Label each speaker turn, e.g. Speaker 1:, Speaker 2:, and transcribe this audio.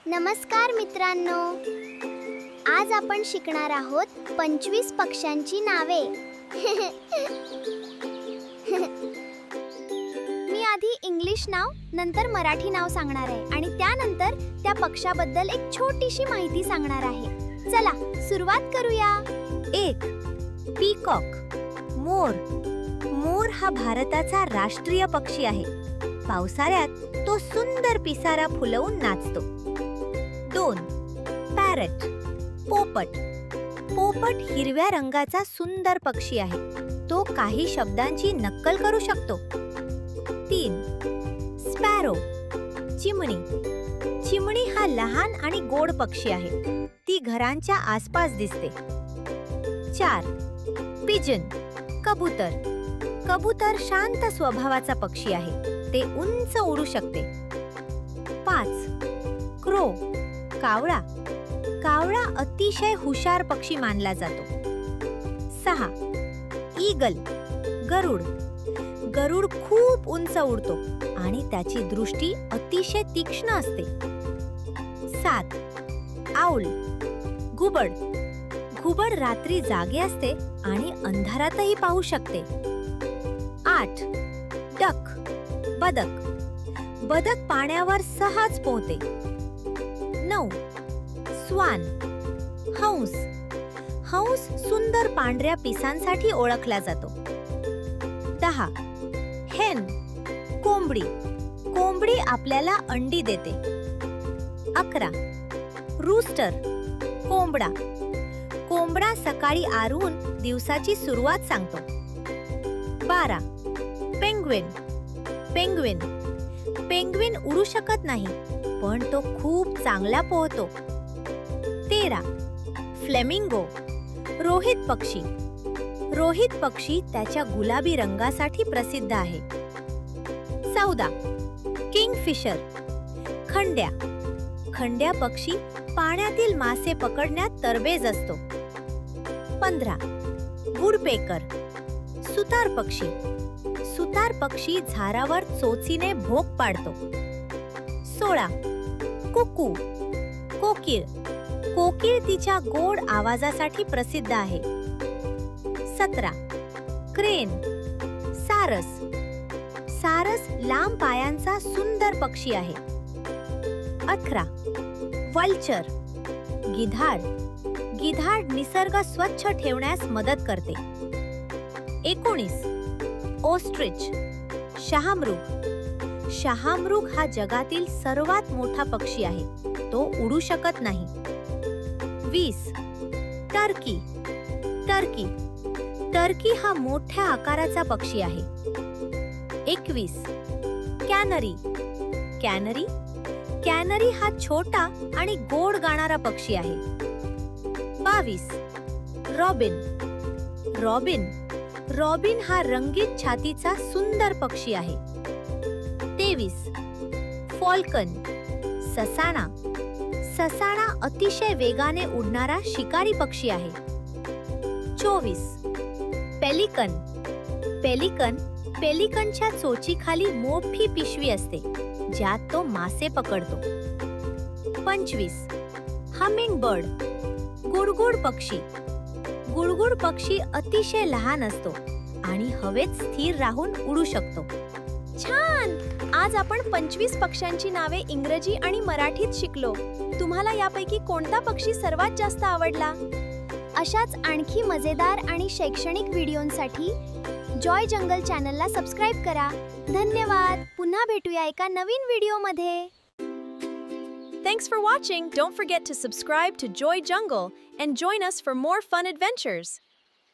Speaker 1: नमस्कार मित्रांनो, आज आपण शिकणार आहोत 25 पक्ष्यांची नावे. मी आधी इंग्लिश नाव नंतर मराठी नाव सांगणार आहे आणि त्यानंतर त्या पक्षाबद्दल एक छोटीशी माहिती सांगणार आहे. चला सुरुवात करूया.
Speaker 2: 1. पीकॉक, मोर. मोर हा भारताचा राष्ट्रीय पक्षी आहे. पावसाळ्यात तो सुंदर पिसारा फुलवून नाचतो. 2. पॅरट, पोपट. पोपट हिरव्या रंगाचा सुंदर पक्षी आहे. तो काही शब्दांची नक्कल करू शकतो. 3. स्पॅरो, चिमणी. चिमणी हा लहान आणि गोड पक्षी आहे. ती घरांच्या आसपास दिसते. 4. पिजन, कबूतर. कबूतर शांत स्वभावाचा पक्षी आहे. ते उंच उडू शकते. 5. क्रो, कावळा. कावळा अतिशय हुशार पक्षी मानला जातो. 6. ईगल, गरुड. गरुड खूप उंच उडतो आणि त्याची दृष्टी अतिशय तीक्ष्ण असते. 7. आऊल, घुबड. घुबड रात्री जागे असते आणि अंधारातही पाहू शकते. 8. डक, बदक. बदक पाण्यावर सहज पोहते. 9. स्वान, हंस. हंस सुंदर पांढऱ्या पिसांसाठी ओळखला जातो. 10. हेन, कोंबडी. कोंबडी आपल्याला अंडी देते. 11. रूस्टर, कोंबडा. कोंबडा सकाळी आरून दिवसाची सुरुवात सांगतो. 12. Penguin, penguin. पेंग्विन उडू शकत नाही पण तो खूप चांगला पोहतो. 13. फ्लेमिंगो, रोहित पक्षी. रोहित पक्षी त्याच्या गुलाबी रंगासाठी प्रसिद्ध आहे. 14. किंगफिशर, खंड्या. खंड्या पक्षी पाण्यातील मासे पकडण्यात तरबेज असतो. 15. वुडपेकर, सुतार पक्षी. सुतार पक्षी झाडावर चोचीने भोक पाडतो. 16. कुकू, कोकिळ. कोकिळ तिच्या गोड आवाजासाठी प्रसिद्ध आहे. 17. क्रेन, सारस. सारस लांब पायांचा सुंदर पक्षी आहे. 18. वल्चर, गिधाड. गिधाड निसर्ग स्वच्छ ठेवण्यास मदत करते. 19. ऑस्ट्रिच, शहामृग. शहामृग हा जगातील सर्वात मोठा पक्षी आहे. तो उडू शकत नाही. 20. Turkey, Turkey. टर्की हा मोठ्या आकाराचा पक्षी आहे. 21. Canary, canary. कॅनरी हा छोटा आणि गोड गाणारा पक्षी आहे. 22. Robin, robin. रॉबिन हा रंगीत छातीचा सुंदर पक्षी आहे. 23. फॉल्कन, ससाणा. ससाणा अतिशय वेगाने उडणारा शिकारी पक्षी आहे. 24. Pelican, pelican. पेलिकनच्या चोचीखाली मोठी पिशवी असते ज्यात तो मासे पकडतो. 25. हमिंग बर्ड, गुडगुड पक्षी. गुडगुड पक्षी अतिशय लहान असतो आणि हवेत स्थिर राहून उडू शकतो.
Speaker 3: छान! आज आपण 25 पक्ष्यांची नावे इंग्रजी आणि मराठीत शिकलो. तुम्हाला यापैकी कोणता पक्षी सर्वात जास्त आवडला?
Speaker 1: अशाच आणखी मजेदार आणि शैक्षणिक व्हिडिओंसाठी जॉय जंगल चॅनलला सबस्क्राईब करा. धन्यवाद. पुन्हा भेटूया एका नवीन व्हिडिओमध्ये.
Speaker 3: Thanks for watching. Don't forget to subscribe to Joy Jungle and join us for more fun adventures.